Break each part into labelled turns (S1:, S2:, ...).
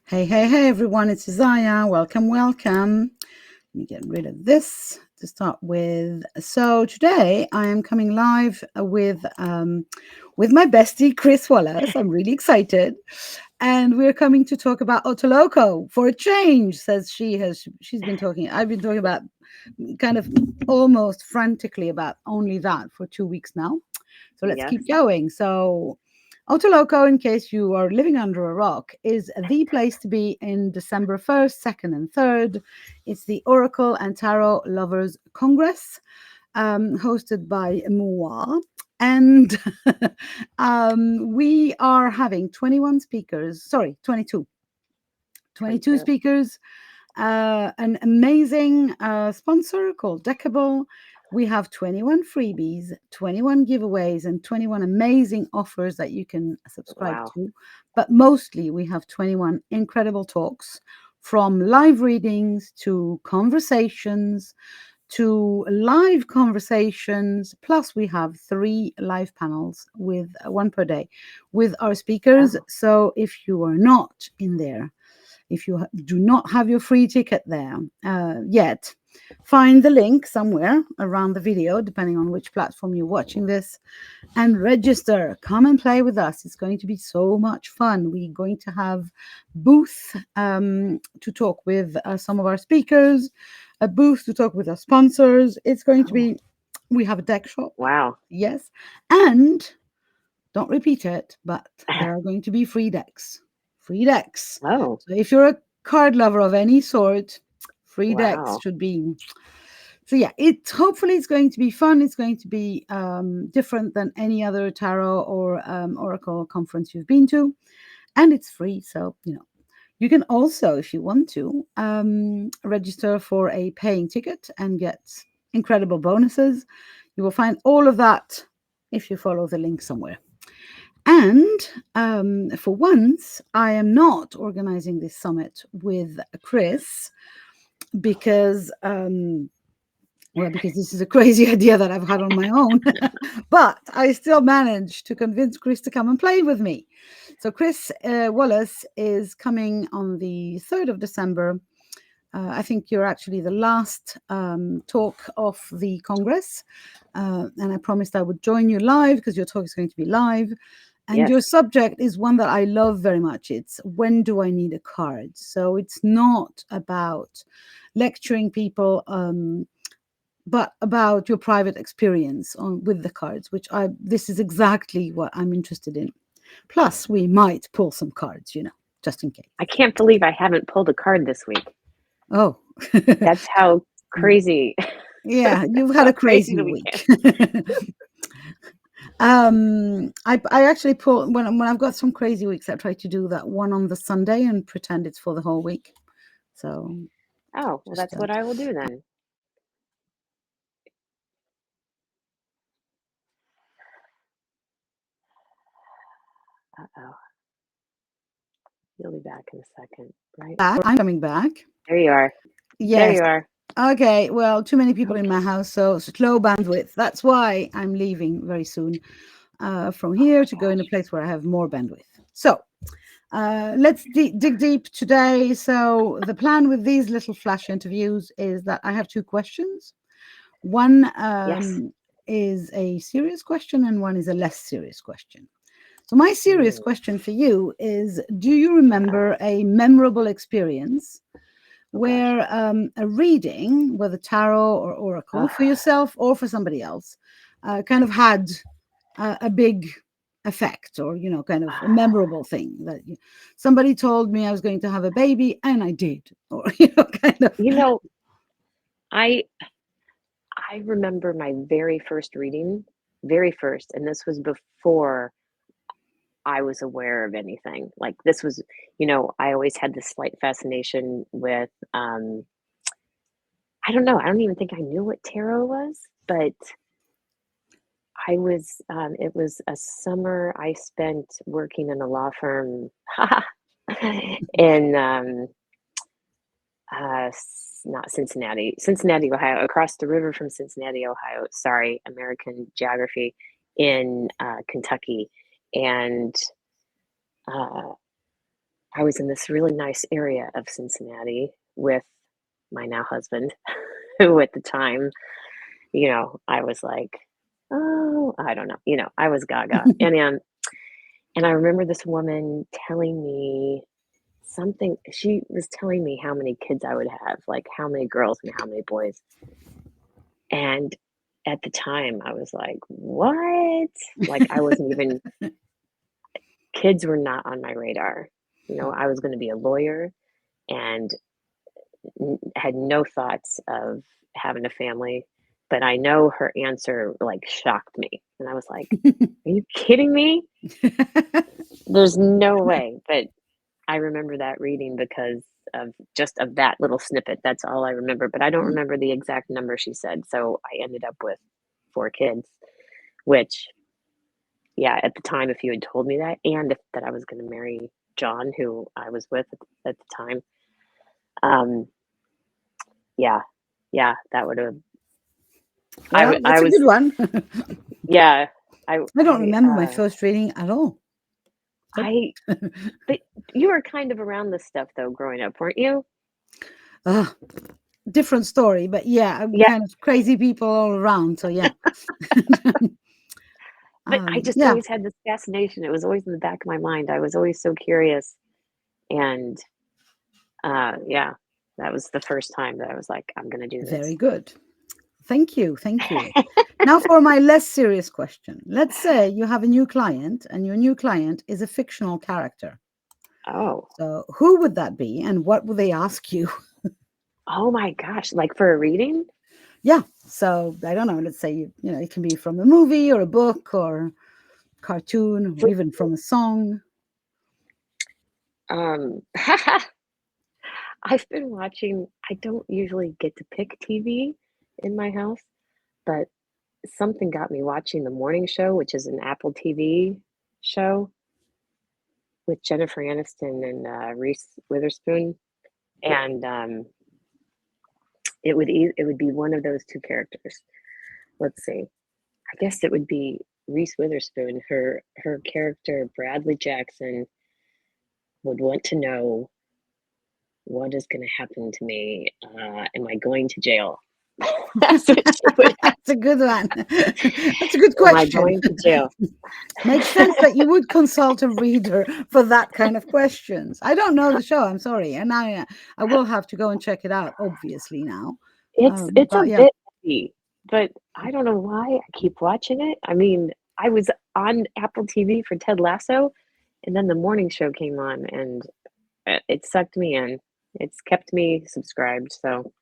S1: Hey, hey, hey, everyone, it's Isaiah. Welcome, welcome. Let me get rid of this to start with. So today I am coming live with my bestie, Kris Wallace. I'm really excited. And we're coming to talk about OTALOCO for a change, says she's been talking. I've been talking about kind of almost frantically about only that for 2 weeks now. So let's
S2: Yes.
S1: keep going. So Otoloco, in case you are living under a rock, is the place to be in December 1st, 2nd, and 3rd. It's the Oracle and Tarot Lovers Congress, hosted by Moa. And we are having 21 speakers, sorry, 22. 22 speakers, an amazing sponsor called Deckable. We have 21 freebies, 21 giveaways, and 21 amazing offers that you can subscribe
S2: Wow.
S1: to. But mostly, we have 21 incredible talks, from live readings to conversations to live conversations. Plus, we have 3 live panels with one per day with our speakers.
S2: Oh.
S1: So if you are not in there, if you do not have your free ticket there yet, find the link somewhere around the video, depending on which platform you're watching this, and register. Come and play with us. It's going to be so much fun. We're going to have booth to talk with some of our speakers, a booth to talk with our sponsors. It's going to be, we have a deck shop.
S2: Wow.
S1: Yes. And don't repeat it, but there are going to be free decks. Free decks.
S2: Oh,
S1: So if you're a card lover of any sort, free decks
S2: wow.
S1: should be. So yeah, hopefully it's going to be fun. It's going to be different than any other tarot or oracle conference you've been to, and it's free. So you can also, if you want to, register for a paying ticket and get incredible bonuses. You will find all of that if you follow the link somewhere. And for once, I am not organizing this summit with Kris because, because this is a crazy idea that I've had on my own. But I still managed to convince Kris to come and play with me. So Kris Wallace is coming on the 3rd of December. I think you're actually the last talk of the Congress. And I promised I would join you live because your talk is going to be live. And
S2: Yes.
S1: your subject is one that I love very much. It's when do I need a card? So it's not about lecturing people, but about your private experience with the cards, this is exactly what I'm interested in. Plus, we might pull some cards, just in case.
S2: I can't believe I haven't pulled a card this week.
S1: Oh,
S2: That's how crazy.
S1: Yeah, you've had
S2: how
S1: a crazy
S2: the
S1: week.
S2: weekend.
S1: I actually pull when I've got some crazy weeks. I try to do that one on the Sunday and pretend it's for the whole week. So
S2: Oh, well,
S1: just
S2: that's what I will do then. Uh-oh. You'll be back in a second, right?
S1: back. I'm coming back.
S2: There you are. There
S1: Yes.
S2: you are.
S1: Okay. Well, too many people in my
S2: Okay.
S1: house, so slow bandwidth. That's why I'm leaving very soon from
S2: Oh
S1: here
S2: my
S1: to go in a
S2: gosh.
S1: place where I have more bandwidth. So let's dig deep today. So the plan with these little flash interviews is that I have 2 questions. One
S2: Yes.
S1: is a serious question and one is a less serious question. So my serious question for you is, do you
S2: Uh-oh.
S1: remember a memorable experience
S2: Oh gosh.
S1: where a reading, whether tarot or oracle,
S2: Oh,
S1: for yourself or for somebody else, kind of had a big effect, or kind of a memorable thing that somebody told me I was going to have a baby and I did, or kind of.
S2: you know, I I remember my very first reading, very first, and this was before I was aware of anything. Like this was, I always had this slight fascination with I don't know, I don't even think I knew what tarot was, but it was a summer I spent working in a law firm in not Cincinnati, Ohio, across the river from Cincinnati, Ohio. Sorry, American geography in Kentucky, and uh, I was in this really nice area of Cincinnati with my now husband, who at the time, I was like, oh, I don't know, I was gaga. And I remember this woman telling me something. She was telling me how many kids I would have, like how many girls and how many boys. And at the time, I was like, what? Like, I wasn't even, kids were not on my radar. I was going to be a lawyer and had no thoughts of having a family. But I know her answer like shocked me. And I was like, are you kidding me? There's no way. But I remember that reading because of that little snippet. That's all I remember. But I don't remember the exact number she said. So I ended up with 4 kids, which, yeah, at the time, if you had told me that, and that I was going to marry John, who I was with at the time, yeah, that would have.
S1: Well, that's
S2: I
S1: a
S2: was,
S1: good one.
S2: yeah.
S1: I don't remember my first reading at all.
S2: But you were kind of around this stuff though, growing up, weren't you?
S1: Different story, but yeah, I'm
S2: Yeah.
S1: kind of crazy people all around. So yeah.
S2: But I just
S1: yeah.
S2: always had this fascination. It was always in the back of my mind. I was always so curious. And yeah, that was the first time that I was like, I'm going to do this.
S1: Very good. Thank you. Thank you. Now for my less serious question. Let's say you have a new client and your new client is a fictional character.
S2: Oh.
S1: So who would that be and what would they ask you?
S2: Oh my gosh, like for a reading?
S1: Yeah. So I don't know. Let's say, it can be from a movie or a book or cartoon or even from a song.
S2: I've been watching, I don't usually get to pick TV in my house, but something got me watching The Morning Show, which is an Apple TV show with Jennifer Aniston and Reese Witherspoon. And it would be one of those 2 characters. Let's see. I guess it would be Reese Witherspoon. Her character, Bradley Jackson, would want to know, what is going to happen to me? Am I going to jail?
S1: That's a good one. That's a good question.
S2: Am I going to jail?
S1: Makes sense that you would consult a reader for that kind of questions. I don't know the show. I'm sorry, and I will have to go and check it out. Obviously now,
S2: It's a bit heavy, but I don't know why I keep watching it. I mean, I was on Apple TV for Ted Lasso, and then The Morning Show came on, and it sucked me in. It's kept me subscribed. So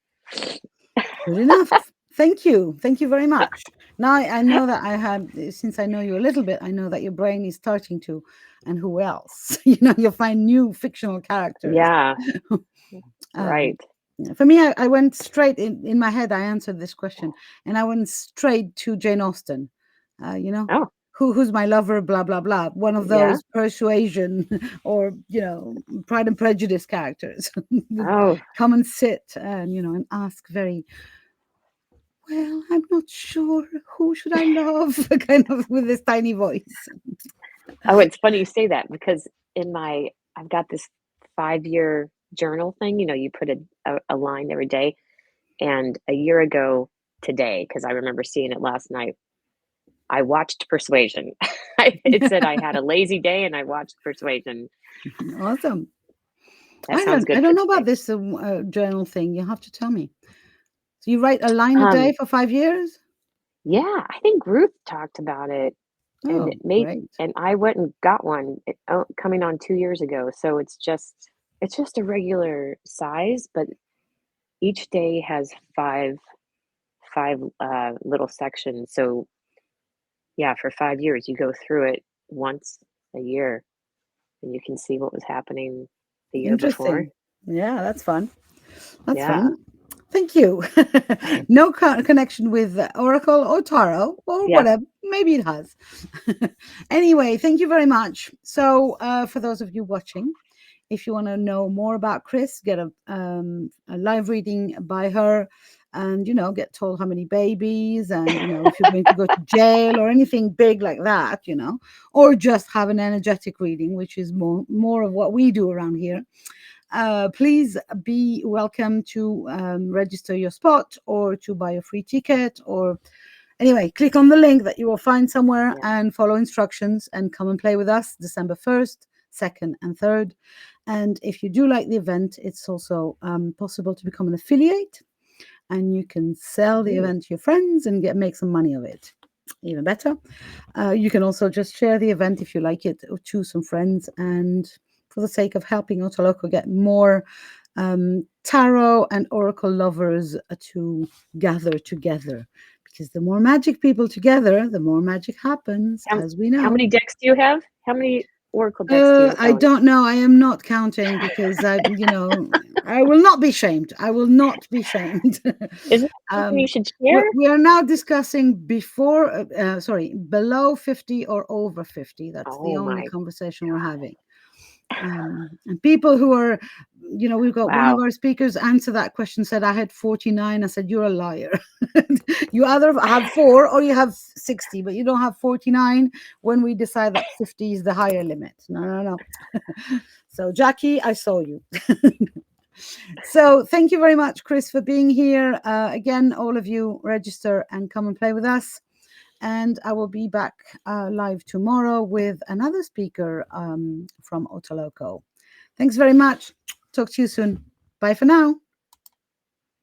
S1: good enough. Thank you very much. Now I know that since I know you a little bit, I know that your brain is starting to, and who else? You'll find new fictional characters.
S2: Yeah, right.
S1: For me, I went straight in my head. I answered this question, and I went straight to Jane Austen.
S2: Oh,
S1: who's my lover? Blah blah blah. One of those persuasion or Pride and Prejudice characters.
S2: oh,
S1: Come and sit and and ask very. Well, I'm not sure. Who should I love? Kind of with this tiny voice.
S2: oh, it's funny you say that because I've got this 5-year journal thing. You put a line every day. And a year ago today, because I remember seeing it last night, I watched Persuasion. It said I had a lazy day and I watched Persuasion.
S1: Awesome.
S2: That sounds good.
S1: I don't know about this journal thing. You have to tell me. So you write a line a day for 5 years?
S2: Yeah, I think Ruth talked about it.
S1: Oh, great.
S2: And I went and got one coming on 2 years ago. So it's just a regular size, but each day has five little sections. So yeah, for 5 years, you go through it once a year and you can see what was happening the year before.
S1: Yeah, that's fun. That's fun. Thank you. No connection with Oracle or Tarot or whatever. Maybe it has. Anyway, thank you very much. So for those of you watching, If you want to know more about Kris, get a live reading by her, and get told how many babies, and if you're going to go to jail or anything big like that, or just have an energetic reading, which is more of what we do around here. Please be welcome to register your spot or to buy a free ticket, or anyway, click on the link that you will find somewhere
S2: Yeah.
S1: and follow instructions and come and play with us December 1st, 2nd, and 3rd. And if you do like the event, it's also possible to become an affiliate, and you can sell the event to your friends and make some money of it. Even better. You can also just share the event if you like it, or to some friends, and for the sake of helping OTALOCO get more tarot and oracle lovers to gather together. Because the more magic people together, the more magic happens, as we know.
S2: How many decks do you have? How many oracle decks do you
S1: I
S2: own?
S1: don't know. I am not counting because I will not be shamed. I will not be shamed.
S2: Isn't that something you should share?
S1: We are now discussing below 50 or over 50. That's the only conversation we're having. And people who are, we've got one of our speakers answer that question, said, I had 49. I said, you're a liar. You either have 4 or you have 60, but you don't have 49 when we decide that 50 is the higher limit. No. So, Jackie, I saw you. So thank you very much, Kris, for being here. Again, all of you register and come and play with us. And I will be back live tomorrow with another speaker from OTALOCO. Thanks very much. Talk to you soon. Bye for now.